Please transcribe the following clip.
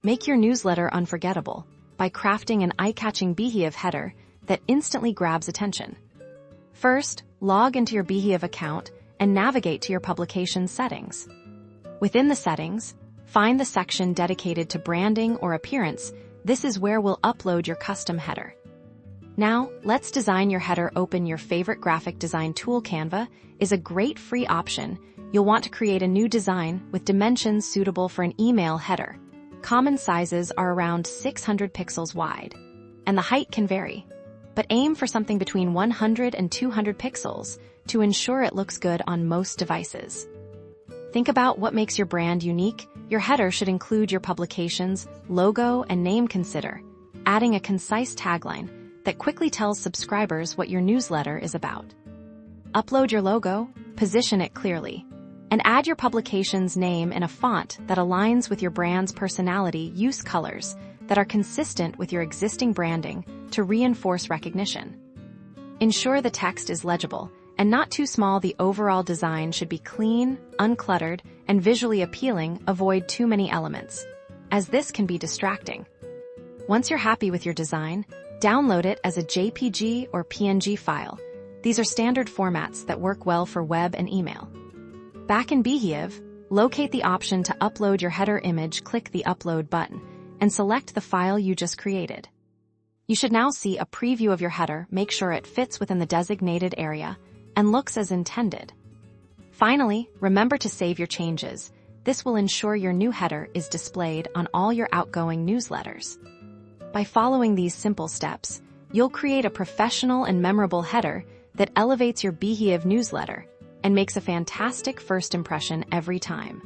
Make your newsletter unforgettable by crafting an eye-catching Beehiiv header that instantly grabs attention. First, log into your Beehiiv account and navigate to your publication settings. Within the settings, find the section dedicated to branding or appearance. This is where we'll upload your custom header. Now, let's design your header. Open your favorite graphic design tool. Canva is a great free option. You'll want to create a new design with dimensions suitable for an email header. Common sizes are around 600 pixels wide, and the height can vary. But aim for something between 100 and 200 pixels to ensure it looks good on most devices. Think about what makes your brand unique. Your header should include your publication's logo and name. Consider adding a concise tagline that quickly tells subscribers what your newsletter is about. Upload your logo, position it clearly, and add your publication's name in a font that aligns with your brand's personality. Use colors that are consistent with your existing branding to reinforce recognition. Ensure the text is legible and not too small. The overall design should be clean, uncluttered, and visually appealing. Avoid too many elements, as this can be distracting. Once you're happy with your design, download it as a JPG or PNG file. These are standard formats that work well for web and email. Back in Beehiiv, locate the option to upload your header image. Click the Upload button and select the file you just created. You should now see a preview of your header. Make sure it fits within the designated area and looks as intended. Finally, remember to save your changes. This will ensure your new header is displayed on all your outgoing newsletters. By following these simple steps, you'll create a professional and memorable header that elevates your Beehiiv newsletter and makes a fantastic first impression every time.